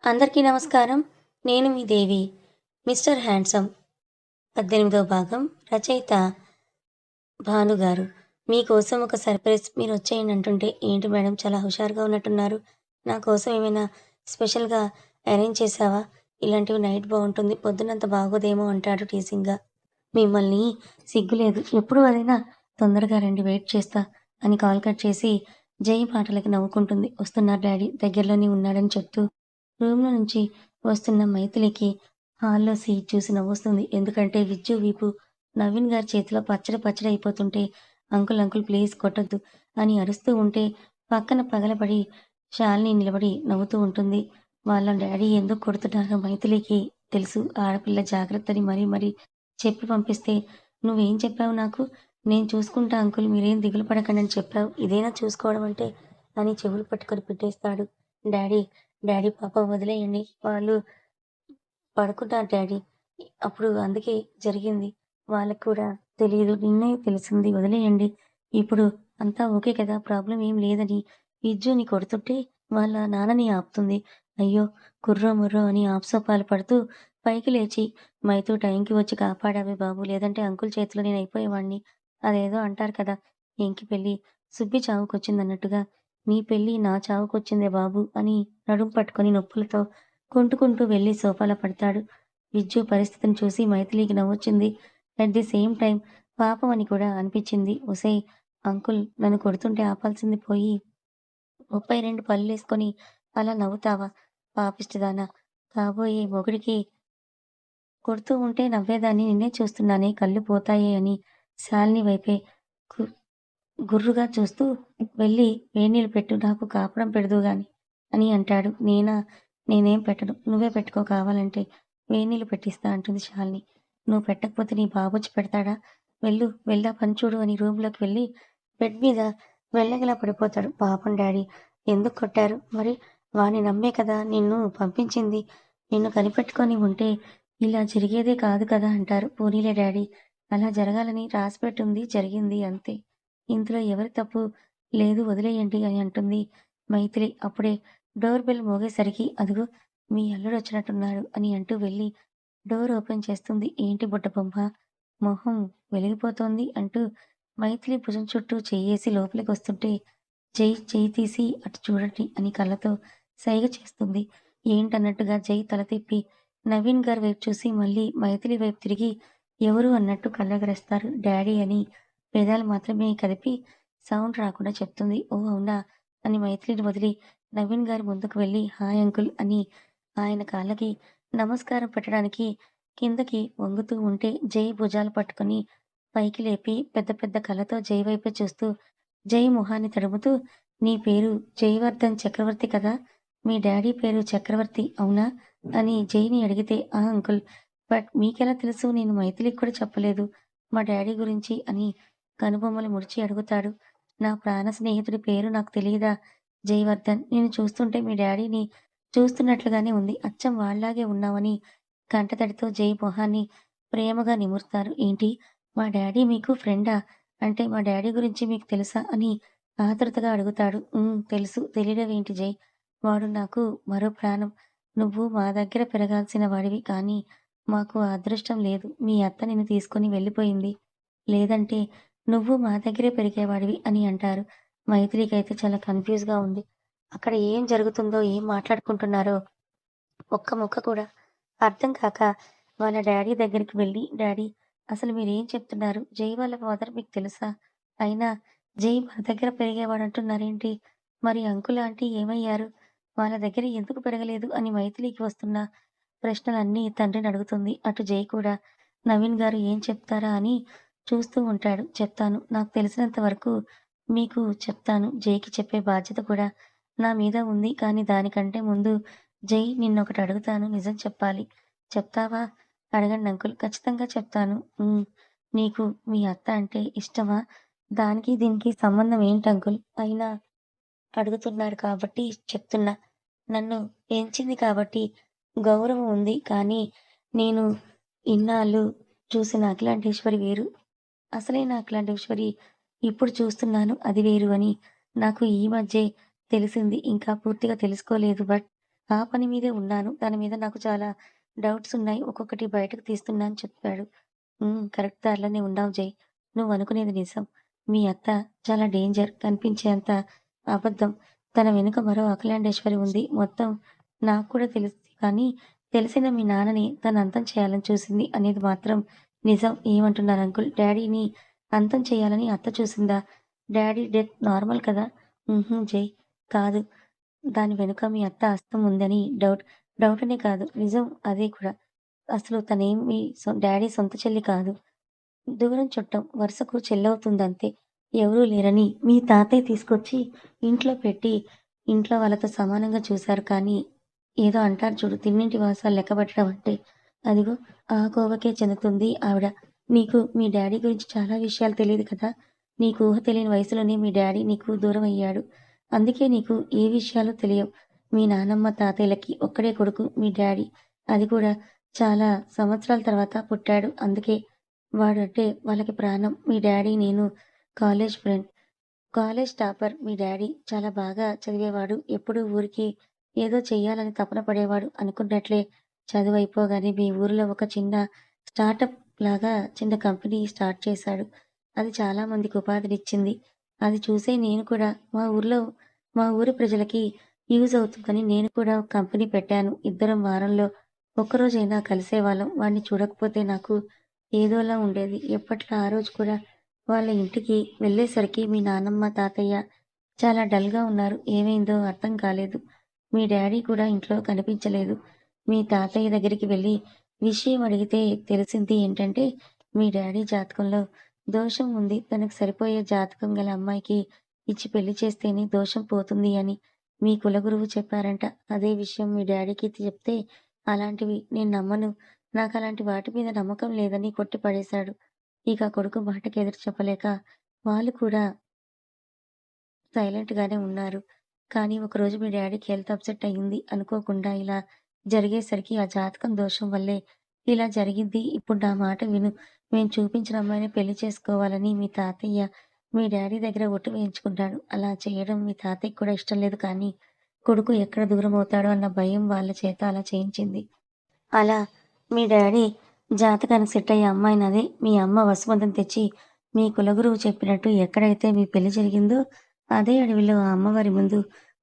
అందరికీ నమస్కారం. నేను మీ దేవి. 'మిస్టర్ హ్యాండ్సమ్' 18వ భాగం రచయిత భానుగారు. మీకోసం ఒక సర్ప్రైజ్ మీరొచ్చేయండి అంటుంటే, ఏంటి మేడం చాలా హుషారుగా ఉన్నట్టున్నారు. నా కోసం ఏమైనా స్పెషల్‌గా అరేంజ్ చేశావా? ఇలాంటివి నైట్ బావుంటుంది. పొద్దునంత బాగోదేమో అంటాడు టీజింగ్‌గా. మిమ్మల్ని సిగ్గులేదు. ఎప్పుడు అదేనా? తొందరగా రండి వెయిట్ చేస్తా అని కాల్ కట్ చేసి జై మాటలకి నవ్వుకుంటుంది. వస్తున్నారు డాడీ దగ్గరలోనే ఉన్నాడని చెప్తూ రూమ్‌లో నుంచి వస్తున్న మైథిలికి హాల్‌లో సీట్ చూసి నవ్వొస్తుంది. ఎందుకంటే విజ్జు వీపు నవీన్ గారి చేతిలో పచ్చడి పచ్చడి అయిపోతుంటే అంకుల్ అంకుల్ ప్లీజ్ కొట్టొద్దు అని అరుస్తూ ఉంటే పక్కన పగలబడి శాలిని నిలబడి నవ్వుతూ ఉంటుంది. వాళ్ళ డాడీ ఎందుకు కొడుతున్నారో మైథిలికి తెలుసు. ఆడపిల్ల జాగ్రత్తని మరీ మరీ చెప్పి పంపిస్తే నువ్వేం చెప్పావు నాకు? నేను చూసుకుంటా అంకుల్ మీరేం దిగులు పడకండి అని చెప్పావు. ఇదేనా చూసుకోవడం అంటే అని చెవులు పట్టుకొని పెట్టేస్తాడు. డాడీ డాడీ పాపం వదిలేయండి. వాళ్ళు పడుకున్నారు డాడీ. అప్పుడు అందుకే జరిగింది. వాళ్ళకి కూడా తెలీదు. నిన్నే తెలిసింది వదిలేయండి. ఇప్పుడు అంతా ఓకే కదా! ప్రాబ్లమ్ ఏం లేదని విజ్జుని కొడుతుంటే వాళ్ళ నాన్నని ఆపుతుంది. అయ్యో! కుర్రో ముర్రో అని ఆప్సోపాలు పడుతూ పైకి లేచి మైతూ టైంకి వచ్చి కాపాడావే బాబు! లేదంటే అంకుల్ చేతిలో నేనయిపోయేవాడిని. అదేదో అంటారు కదా! ఎంకి పెళ్లి సుబ్బి చావుకొచ్చిందన్నట్టుగా నీ పెళ్లి నా చావుకొచ్చిందే బాబు! అని నడుం పట్టుకొని నొప్పులతో కుంటుకుంటూ వెళ్లి సోఫాలో పడతాడు. విజ్జు పరిస్థితిని చూసి మైథిలికి నవ్వొచ్చింది. అట్ ది సేమ్ టైమ్ పాపం అని కూడా అనిపిచ్చింది. ఒసేయ్ అంకుల్ నన్ను కొడుతుంటే ఆపాల్సింది పోయి 32 పళ్ళేసుకొని అలా నవ్వుతావా? పాపిష్టిదానా! కాబోయే మొగుడికి కొడుతూ ఉంటే నవ్వేదాన్ని నిన్నే చూస్తున్నానే కళ్ళు పోతాయే అని శాలిని వైపే గు గుర్రుగా చూస్తూ వెళ్ళి వేడినీళ్ళు పెట్టు నాకు కాపడం పెడదువు గాని అని అంటాడు. నేనా? నేనేం పెట్టను. నువ్వే పెట్టుకో కావాలంటే వేడినీళ్ళు పెట్టిస్తా అంటుంది శాలిని. నువ్వు పెట్టకపోతే నీ బాబొచ్చి పెడతాడా? వెళ్ళు వెళ్ళి ఆ పని చూడు అని రూమ్‌లోకి వెళ్ళి బెడ్ మీద వెళ్ళకిలా పడిపోతాడు. పాపం డాడీ ఎందుకు కొట్టారు? మరి వాడిని నమ్మే కదా నిన్ను పంపించింది. నిన్ను కనిపెట్టుకొని ఉంటే ఇలా జరిగేదే కాదు కదా అంటారు. పోనీలే డాడీ అలా జరగాలని రాసిపెట్టుంది జరిగింది అంతే. ఇందులో ఎవరి తప్పు లేదు వదిలేయండి అని అంటుంది మైథిలి. అప్పుడే డోర్ బెల్ మోగేసరికి అదిగో మీ అల్లుడొచ్చినట్టున్నాడు అని అంటూ వెళ్ళి డోర్ ఓపెన్ చేస్తుంది. ఏంటి బుట్టబొమ్మ మొహం వెలిగిపోతోంది అంటూ మైథిలి భుజం చుట్టూ చెయ్యేసి లోపలికొస్తుంటే జై చెయ్యి తీసి అటు చూడండి అని కళ్ళతో సైగ చేస్తుంది. ఏంటన్నట్టుగా జై తల తిప్పి నవీన్ గారి వైపు చూసి మళ్ళీ మైథిలి వైపు తిరిగి ఎవరు అన్నట్టు కళ్ళెగరేస్తారు. డాడీ అని పెదాలు మాత్రమే కదిపి సౌండ్ రాకుండా చెప్తుంది. ఓహ్! అవునా! అని మైథిలిని వదిలి నవీన్ గారి ముందుకు వెళ్లి హాయ్ అంకుల్ అని ఆయన కాళ్ళకి నమస్కారం పెట్టడానికి కిందకి వంగుతూ ఉంటే జై భుజాలు పట్టుకొని పైకి లేపి పెద్ద పెద్ద కళ్ళతో జై వైపే చూస్తూ జై మొహాన్ని తడుముతూ నీ పేరు జయవర్ధన్ చక్రవర్తి కదా! మీ డ్యాడీ పేరు చక్రవర్తి అవునా? అని జైని అడిగితే ఆ! అంకుల్. బట్ మీకెలా తెలుసు నేను మైథిలికి కూడా చెప్పలేదు మా డ్యాడీ గురించి అని కనుబొమ్మలు ముడిచి అడుగుతాడు. నా ప్రాణ స్నేహితుడి పేరు నాకు తెలీదా? జయవర్ధన్. నిన్ను చూస్తుంటే మీ డ్యాడీని చూస్తున్నట్లుగానే ఉంది. అచ్చం వాళ్ళలాగే ఉన్నావని కంటతడితో జై మొహాన్ని ప్రేమగా నిమురుతారు. ఏంటి? మా డ్యాడీ మీకు ఫ్రెండా? అంటే మా డ్యాడీ గురించి మీకు తెలుసా? అని ఆతృతగా అడుగుతాడు. తెలుసు. తెలియడమేంటి జై? వాడు నాకు మరో ప్రాణం. నువ్వు మా దగ్గర పెరగాల్సిన వాడివి కానీ మాకు ఆ అదృష్టం లేదు. మీ అత్త నిన్ను తీసుకొని వెళ్ళిపోయింది. లేదంటే నువ్వు మా దగ్గరే పెరిగేవాడివి అని అంటారు. మైథిలికైతే చాలా కన్‌ఫ్యూజ్‌గా ఉంది. అక్కడ ఏం జరుగుతుందో, ఏం మాట్లాడుకుంటున్నారో ఒక్క ముక్క కూడా అర్థం కాక వాళ్ళ డ్యాడీ దగ్గరికి వెళ్లి, డ్యాడీ అసలు మీరేం చెప్తున్నారు? జై వాళ్ళ ఫాదర్ మీకు తెలుసా? అయినా జై మన దగ్గర పెరిగేవాడంటున్నారేంటి? మరి అంకుల్, ఆంటీ ఏమయ్యారు? వాళ్ళ దగ్గర ఎందుకు పెరగలేదు? అని మైథిలికి వస్తున్న ప్రశ్నలన్నీ తండ్రిని అడుగుతుంది. అటు జై కూడా నవీన్ గారు ఏం చెప్తారా అని చూస్తూ ఉంటాడు. చెప్తాను. నాకు తెలిసినంత వరకు మీకు చెప్తాను. జైకి చెప్పే బాధ్యత కూడా నా మీద ఉంది. కానీ దానికంటే ముందు జై నిన్నొకటి అడుగుతాను. నిజం చెప్పాలి. చెప్తావా? అడగండి అంకుల్. ఖచ్చితంగా చెప్తాను. నీకు మీ అత్త అంటే ఇష్టమా? దానికి దీనికి సంబంధం ఏంటంకుల్? అయినా అడుగుతున్నారు కాబట్టి చెప్తున్నా. నన్ను పెంచింది కాబట్టి గౌరవం ఉంది. కానీ నేను ఇన్నాళ్ళు చూసిన అఖిలాండేశ్వరి వేరు. అసలైన అఖిలాండేశ్వరి ఇప్పుడు చూస్తున్నాను అది వేరు అని నాకు ఈ మధ్యే తెలిసింది. ఇంకా పూర్తిగా తెలుసుకోలేదు. బట్ ఆ పని మీదే ఉన్నాను. దాని మీద నాకు చాలా డౌట్స్ ఉన్నాయి. ఒక్కొక్కటి బయటకు తీస్తున్నా అని చెప్పాడు. కరెక్ట్ దారిలోనే ఉన్నావు జై. నువ్వనుకునేది నిజం. మీ అత్త చాలా డేంజర్. కనిపించేంత అబద్ధం. తన వెనుక మరో అఖిలాండేశ్వరి ఉంది. మొత్తం నాకు కూడా తెలుసు. కానీ తెలిసిన మీ నాన్నని తను అంతం చేయాలని చూసింది అనేది మాత్రం నిజం. ఏమంటున్నారు అంకుల్? డ్యాడీని అంతం చేయాలని అత్త చూసిందా? డ్యాడీ డెత్ నార్మల్ కదా! జై. కాదు. దాని వెనుక మీ అత్త హస్తం ఉందని డౌట్. డౌటనే కాదు. నిజం అదే కూడా. అసలు తనేమి డ్యాడీ సొంత చెల్లి కాదు. దూరం చుట్టం. వరుసకు చెల్లవుతుందంతే. ఎవరూ లేరని మీ తాతయ్య తీసుకొచ్చి ఇంట్లో పెట్టి, ఇంట్లో వాళ్ళతో సమానంగా చూశారు. కానీ ఏదో అంటారు చూడు, తిన్నింటి వాసాలు లెక్కపెట్టడం అంటే, అదిగో ఆ కోవకే చెందుతుంది ఆవిడ. నీకు మీ డ్యాడీ గురించి చాలా విషయాలు తెలీదు కదా! నీకు ఊహ తెలియని వయసులోనే మీ డ్యాడీ నీకు దూరమయ్యాడు. అందుకే నీకు ఏ విషయాలు తెలియవు. మీ నానమ్మ, తాతయ్యలకి ఒక్కడే కొడుకు మీ డ్యాడీ. అది కూడా చాలా సంవత్సరాల తర్వాత పుట్టాడు. అందుకే వాడంటే వాళ్ళకి ప్రాణం. మీ డ్యాడీ నేను కాలేజ్ ఫ్రెండ్. కాలేజ్ టాపర్ మీ డ్యాడీ. చాలా బాగా చదివేవాడు. ఎప్పుడూ ఊరికి ఏదో చెయ్యాలని తపన పడేవాడు. అనుకున్నట్లే చదువయిపోగానే మీ ఊరిలో ఒక చిన్న స్టార్టప్ లాగా చిన్న కంపెనీ స్టార్ట్ చేశాడు. అది చాలా మందికి ఉపాధినిచ్చింది. అది చూసే నేను కూడా మా ఊరి ప్రజలకి యూజ్ అవుతుందని నేను కూడా ఒక కంపెనీ పెట్టాను. ఇద్దరం వారంలో ఒక్కరోజైనా కలిసేవాళ్ళం. వాడిని చూడకపోతే నాకు ఏదోలా ఉండేది. ఎప్పట్లా ఆ రోజు కూడా వాళ్ళ ఇంటికి వెళ్ళేసరికి మీ నానమ్మ, తాతయ్య చాలా డల్‌గా ఉన్నారు. ఏమైందో అర్థం కాలేదు. మీ డ్యాడీ కూడా ఇంట్లో కనిపించలేదు. మీ తాతయ్య దగ్గరికి వెళ్లి విషయం అడిగితే తెలిసింది ఏంటంటే, మీ డ్యాడీ జాతకంలో దోషం ఉంది. తనకు సరిపోయే జాతకం గల అమ్మాయికి ఇచ్చి పెళ్లి చేస్తేనే దోషం పోతుంది అని మీ కులగురువు చెప్పారంట. అదే విషయం మీ డ్యాడీకి చెప్తే, అలాంటివి నేను నమ్మను. నాకలాంటి వాటి మీద నమ్మకం లేదని కొట్టి పడేశాడు. ఇక కొడుకు మాటకి ఎదురు చెప్పలేక వాళ్ళు కూడా సైలెంట్‌గానే ఉన్నారు. కానీ ఒకరోజు మీ డ్యాడీకి హెల్త్ అప్సెట్ అయింది. అనుకోకుండా ఇలా జరిగేసరికి ఆ జాతకం దోషం వల్లే ఇలా జరిగింది. ఇప్పుడు నా మాట విను. మేము చూపించిన అమ్మాయినే పెళ్లి చేసుకోవాలని మీ తాతయ్య మీ డ్యాడీ దగ్గర ఒట్టు వేయించుకున్నాడు. అలా చేయడం మీ తాతయ్యకి కూడా ఇష్టం లేదు. కానీ కొడుకు ఎక్కడ దూరమవుతాడో అన్న భయం వాళ్ళ చేత అలా చేయించింది. అలా మీ డ్యాడీ జాతకానికి సెట్ అయ్యే అమ్మాయినదే మీ అమ్మ వసుమతం తెచ్చి మీ కులగురువు చెప్పినట్టు ఎక్కడైతే మీ పెళ్లి జరిగిందో అదే అడవిలో ఆ అమ్మవారి ముందు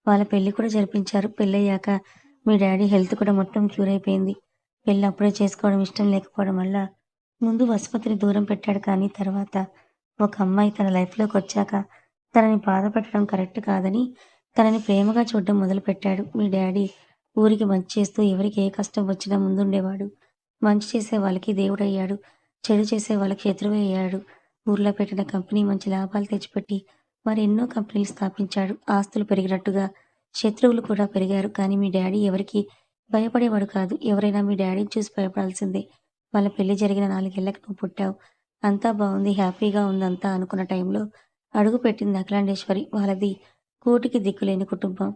వాళ్ళ పెళ్లి కూడా జరిపించారు. పెళ్ళయ్యాక మీ డ్యాడీ హెల్త్ కూడా మొత్తం క్యూర్ అయిపోయింది. పెళ్లి అప్పుడే చేసుకోవడం ఇష్టం లేకపోవడం వల్ల ముందు వసుమతిని దూరం పెట్టాడు. కానీ తర్వాత ఒక అమ్మాయి తన లైఫ్‌లోకొచ్చాక తనని బాధ పెట్టడం కరెక్ట్ కాదని తనని ప్రేమగా చూడడం మొదలుపెట్టాడు. మీ డ్యాడీ ఊరికి మంచి చేస్తూ ఎవరికి ఏ కష్టం వచ్చినా ముందుండేవాడు. మంచి చేసే వాళ్ళకి దేవుడయ్యాడు. చెడు చేసే వాళ్ళకి శత్రువే అయ్యాడు. ఊర్లో పెట్టిన కంపెనీ మంచి లాభాలు తెచ్చిపెట్టి మరెన్నో కంపెనీలు స్థాపించాడు. ఆస్తులు పెరిగినట్టుగా శత్రువులు కూడా పెరిగారు. కానీ మీ డ్యాడీ ఎవరికీ భయపడేవాడు కాదు. ఎవరైనా మీ డ్యాడీని చూసి భయపడాల్సిందే. వాళ్ళ పెళ్లి జరిగిన 4 ఏళ్లకి నువ్వు పుట్టావు. అంతా బావుంది. హ్యాపీగా ఉందంతా అనుకున్న టైంలో అడుగుపెట్టింది అఖిలాండేశ్వరి. వాళ్ళది కూటికి దిక్కులేని కుటుంబం.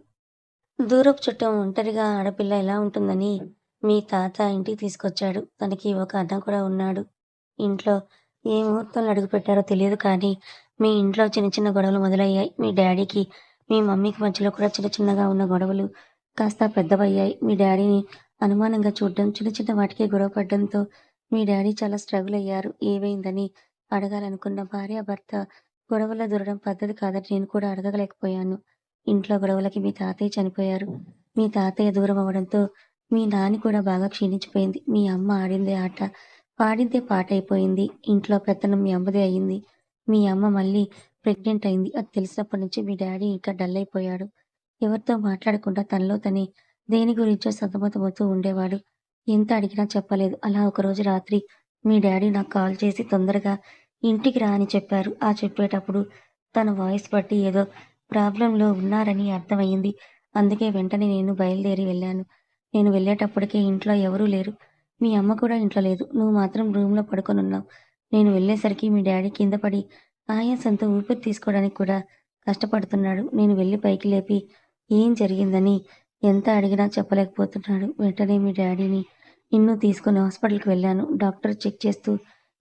దూరపు చుట్టం ఒంటరిగా ఆడపిల్ల ఎలా ఉంటుందని మీ తాత ఇంటికి తీసుకొచ్చాడు. తనకి ఒక అన్న కూడా ఉన్నాడు. ఇంట్లో ఏ ముహూర్తంలో అడుగుపెట్టారో తెలియదు కానీ, మీ ఇంట్లో చిన్న చిన్న గొడవలు మొదలయ్యాయి. మీ డ్యాడీకి, మీ మమ్మీకి మధ్యలో కూడా చిన్న చిన్నగా ఉన్న గొడవలు కాస్త పెద్దవయ్యాయి. మీ డ్యాడీని అనుమానంగా చూడడం, చిన్న చిన్న వాటికే గొడవ పడడంతో మీ డ్యాడీ చాలా స్ట్రగుల్ అయ్యారు. ఏమైందని అడగాలనుకున్న భార్యాభర్త గొడవల్లో దూరడం పద్ధతి కాదని నేను కూడా అడగలేకపోయాను. ఇంట్లో గొడవలకి మీ తాతయ్య చనిపోయారు. మీ తాతయ్య దూరం అవ్వడంతో మీ నాని కూడా బాగా క్షీణించిపోయింది. మీ అమ్మ ఆడిందే ఆట, పాడిందే పాటయిపోయింది. ఇంట్లో పెత్తనం మీ అమ్మదే అయింది. మీ అమ్మ మళ్ళీ ప్రెగ్నెంట్ అయింది. అది తెలిసినప్పటి నుంచి మీ డ్యాడీ ఇంకా డల్ అయిపోయాడు. ఎవరితో మాట్లాడకుండా తనలో తనే దేని గురించో సతమతమవుతూ ఉండేవాడు. ఎంత అడిగినా చెప్పలేదు. అలా ఒకరోజు రాత్రి మీ డ్యాడీ నాకు కాల్ చేసి తొందరగా ఇంటికి రా అని చెప్పారు. ఆ చెప్పేటప్పుడు తన వాయిస్ బట్టి ఏదో ప్రాబ్లమ్‌లో ఉన్నారని అర్థమయింది. అందుకే వెంటనే నేను బయలుదేరి వెళ్ళాను. నేను వెళ్ళేటప్పటికే ఇంట్లో ఎవరూ లేరు. మీ అమ్మ కూడా ఇంట్లో లేదు. నువ్వు మాత్రం రూమ్‌లో పడుకొనున్నావు. నేను వెళ్ళేసరికి మీ డ్యాడీ కింద పడి ఆయాసంతో ఊపిరి తీసుకోవడానికి కూడా కష్టపడుతున్నాడు. నేను వెళ్లి పైకి లేపి ఏం జరిగిందని ఎంత అడిగినా చెప్పలేకపోతున్నాడు. వెంటనే మీ డ్యాడీని నిన్ను తీసుకొని హాస్పిటల్‌కి వెళ్ళాను. డాక్టర్ చెక్ చేస్తూ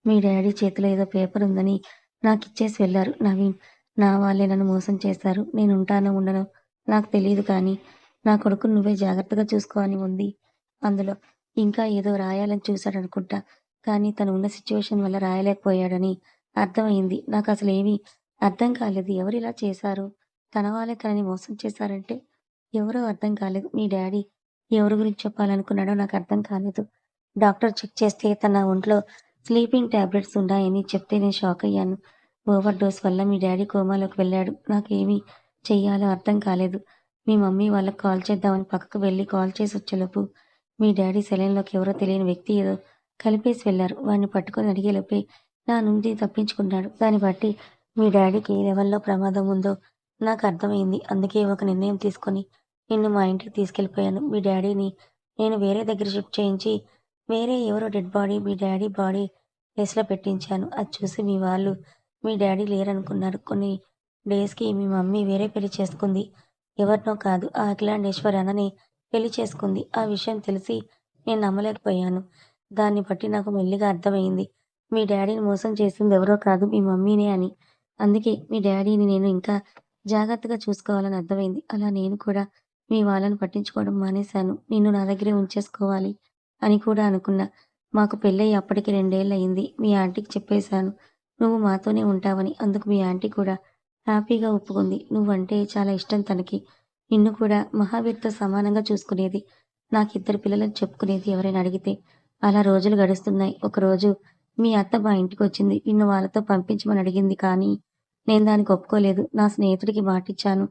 మీ డ్యాడీ చేతిలో ఏదో పేపర్ ఉందని నాకిచ్చేసి వెళ్లారు. నవీన్, నా వాళ్ళే నన్ను మోసం చేశారు. నేనుంటానో ఉండనో నాకు తెలీదు కానీ నా కొడుకుని నువ్వే జాగ్రత్తగా చూసుకో అని ఉంది. అందులో ఇంకా ఏదో రాయాలని చూశాడనుకుంటా. కానీ తను ఉన్న సిట్యుయేషన్ వల్ల రాయలేకపోయాడని అర్థమయింది. నాకసలేమీ అర్థం కాలేదు. ఎవరిలా చేశారు? తన వాళ్ళే తనని మోసం చేశారంటే ఎవరో అర్థం కాలేదు. మీ డ్యాడీ ఎవరి గురించి చెప్పాలనుకున్నాడో నాకర్థం కాలేదు. డాక్టర్ చెక్ చేస్తే తన ఒంట్లో స్లీపింగ్ టాబ్లెట్స్ ఉన్నాయని చెప్తే నేను షాకయ్యాను. ఓవర్ డోస్ వల్ల మీ డ్యాడీ కోమాలోకి వెళ్ళాడు. నాకేమి చెయ్యాలో అర్థం కాలేదు. మీ మమ్మీ వాళ్ళకి కాల్ చేద్దామని పక్కకు వెళ్లి కాల్ చేసొచ్చేలోపు మీ డ్యాడీ సెలైన్‌లోకి ఎవరో తెలియని వ్యక్తి ఏదో కలిపేసి వెళ్లారు. వాడిని పట్టుకొని అడిగేలోపే నా నుండి తప్పించుకున్నాడు. దాన్ని బట్టి మీ డ్యాడీకి ఏ లెవెల్‌లో ప్రమాదం ఉందో నాకర్థమైంది. అందుకే ఒక నిర్ణయం తీసుకొని నిన్ను మా ఇంటికి తీసుకెళ్ళిపోయాను. మీ డ్యాడీని నేను వేరే దగ్గర షిఫ్ట్ చేయించి వేరే ఎవరో డెడ్ బాడీ మీ డ్యాడీ బాడీ ప్లేస్‌లో పెట్టించాను. అది చూసి మీ వాళ్ళు మీ డ్యాడీ లేరనుకున్నారు. కొన్ని డేస్‌కి మీ మమ్మీ వేరే పెళ్లి చేసుకుంది. ఎవరినో కాదు ఆ అఖిలాండేశ్వరి అన్నని పెళ్లి చేసుకుంది. ఆ విషయం తెలిసి నేను నమ్మలేకపోయాను. దాన్ని బట్టి నాకు మెల్లిగా అర్థమయింది. మీ డ్యాడీని మోసం చేసింది ఎవరో కాదు మీ మమ్మీనే అని. అందుకే మీ డ్యాడీని నేను ఇంకా జాగ్రత్తగా చూసుకోవాలని అర్థమైంది. అలా నేను కూడా మీ వాళ్ళని పట్టించుకోవడం మానేశాను. నిన్ను నా దగ్గరే ఉంచేసుకోవాలి అని కూడా అనుకున్నా. మాకు పెళ్ళయి అప్పటికి 2 ఏళ్లయింది. మీ ఆంటీకి చెప్పేశాను. నువ్వు మాతోనే ఉంటావని. అందుకు మీ ఆంటీ కూడా హ్యాపీగా ఒప్పుకుంది. నువ్వంటే చాలా ఇష్టం తనకి. నిన్ను కూడా మహావీర్‌తో సమానంగా చూసుకునేది. నాకిద్దరు పిల్లలని చెప్పుకునేది ఎవరైనా అడిగితే. అలా రోజులు గడుస్తున్నాయి. ఒకరోజు మీ అత్త మా ఇంటికొచ్చింది. నిన్ను వాళ్ళతో పంపించమని అడిగింది కానీ, నేను దానికి ఒప్పుకోలేదు. నా స్నేహితుడికి మాటిచ్చాను.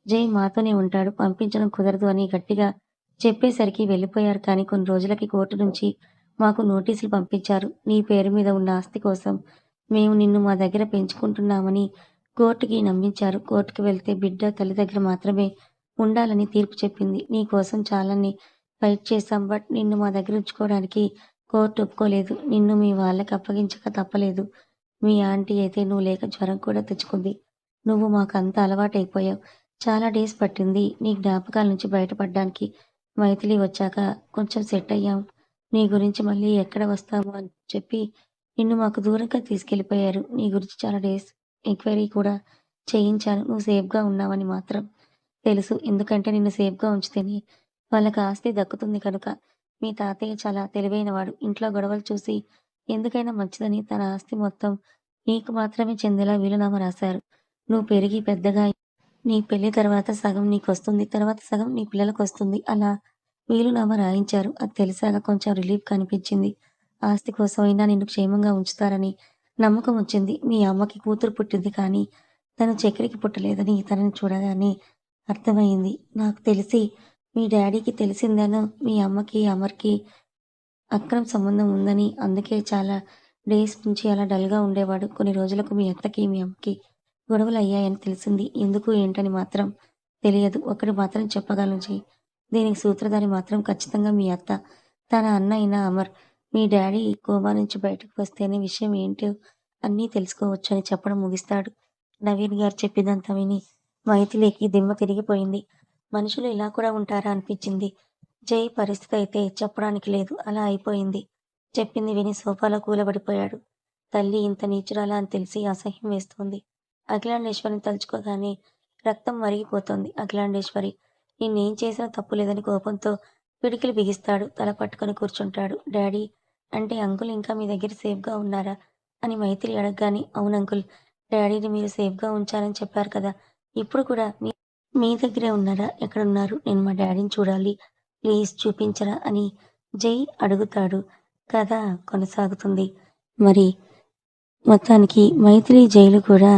జై మాతోనే ఉంటాడు. పంపించడం కుదరదు అని గట్టిగా చెప్పేసరికి వెళ్ళిపోయారు కానీ కొన్ని రోజులకి కోర్టు నుంచి మాకు నోటీసులు పంపించారు. నీ పేరు మీద ఉన్న ఆస్తి కోసం మేము నిన్ను మా దగ్గర పెంచుకుంటున్నామని కోర్టుకి నమ్మించారు. కోర్టుకి వెళ్తే బిడ్డ తల్లి దగ్గర మాత్రమే ఉండాలని తీర్పు చెప్పింది. నీ కోసం చాలానే ఫైట్ చేశాం. బట్ నిన్ను మా దగ్గర ఉంచుకోవడానికి కోర్టు ఒప్పుకోలేదు. నిన్ను మీ వాళ్ళకి అప్పగించక తప్పలేదు. మీ ఆంటీ అయితే నువ్వు లేక జ్వరం కూడా తెచ్చుకుంది. నువ్వు మాకంతా అలవాటైపోయావు. చాలా డేస్ పట్టింది నీ జ్ఞాపకాల నుంచి బయటపడ్డానికి. మైథిలి వచ్చాక కొంచెం సెట్ అయ్యాం. నీ గురించి మళ్ళీ ఎక్కడ వస్తాము అని చెప్పి నిన్ను మాకు దూరంగా తీసుకెళ్ళిపోయారు. నీ గురించి చాలా డేస్ ఎంక్వైరీ కూడా చేయించాను. నువ్వు సేఫ్‌గా ఉన్నావని మాత్రం తెలుసు. ఎందుకంటే నిన్ను సేఫ్‌గా ఉంచితేనే వాళ్ళకి ఆస్తి దక్కుతుంది కనుక. మీ తాతయ్య చాలా తెలివైనవాడు. ఇంట్లో గొడవలు చూసి ఎందుకైనా మంచిదని తన ఆస్తి మొత్తం నీకు మాత్రమే చెందేలా వీలునామా రాశారు. నువ్వు పెరిగి పెద్దగా నీ పెళ్లి తర్వాత సగం నీకొస్తుంది. తర్వాత సగం నీ పిల్లలకొస్తుంది. అలా వీలునామా రాయించారు. అది తెలిసాక కొంచెం రిలీఫ్‌గా అనిపించింది. ఆస్తి కోసమైనా నిన్ను క్షేమంగా ఉంచుతారని నమ్మకం వచ్చింది. మీ అమ్మకి కూతురు పుట్టింది కానీ తను చక్రికి పుట్టలేదని తనని చూడగానే అర్థమయింది. నాకు తెలిసి మీ డ్యాడీకి తెలిసిందనో మీ అమ్మకి, అమర్‌కి అక్రమ సంబంధం ఉందని అందుకే చాలా డేస్ నుంచి అలా డల్‌గా ఉండేవాడు. కొన్ని రోజులకు మీ అత్తకి, మీ అమ్మకి గొడవలయ్యాయని తెలిసింది. ఎందుకు ఏంటని మాత్రం తెలియదు. ఒకటి మాత్రం చెప్పగలను జీ. దీనికి సూత్రధారి మాత్రం ఖచ్చితంగా మీ అత్త. తన అన్న అయిన అమర్. మీ డ్యాడీ కోమా నుంచి బయటకు వస్తేనే విషయం ఏంటో అన్నీ తెలుసుకోవచ్చని చెప్పడం ముగిస్తాడు. నవీన్ గారు చెప్పిందంతా విని మైథిలికి దిమ్మ తిరిగిపోయింది. మనుషులు ఇలా కూడా ఉంటారా అనిపించింది. జై పరిస్థితి అయితే చెప్పడానికి లేదు. అలా అయిపోయింది. చెప్పింది విని సోఫాలో కూలబడిపోయాడు. తల్లి ఇంత నీచురాలా అని తెలిసి అసహ్యం వేస్తోంది. అఖిలాండేశ్వరిని తలుచుకోగానే రక్తం మరిగిపోతోంది. అఖిలాండేశ్వరి నిన్నేం చేసినా తప్పు లేదని కోపంతో పిడికిలి బిగిస్తాడు. తల పట్టుకొని కూర్చుంటాడు. డాడీ అంటే అంకుల్ ఇంకా మీ దగ్గర సేఫ్‌గా ఉన్నారా? అని మైథిలి అడగగానే అవును అంకుల్. డాడీని మీరు సేఫ్‌గా ఉంచారని చెప్పారు కదా! ఇప్పుడు కూడా మీ దగ్గరే ఉన్నారా? ఎక్కడున్నారు? నేను మా డాడీని చూడాలి. ప్లీజ్ చూపించరా? అని జై అడుగుతాడు. కథ కొనసాగుతుంది. మరి మొత్తానికి మైథిలి, జైలు కూడా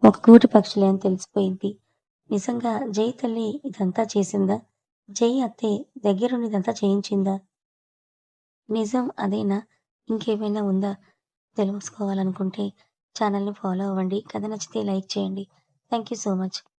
ఒక గూటి పక్షులే అని తెలిసిపోయింది. నిజంగా జై తల్లి ఇదంతా చేసిందా? జై అత్తే దగ్గరుండి ఇదంతా చేయించిందా? నిజం అదేనా? ఇంకేమైనా ఉందా? తెలుసుకోవాలనుకుంటే ఛానల్‌ని ఫాలో అవ్వండి. కథ నచ్చితే లైక్ చేయండి. Thank you so much.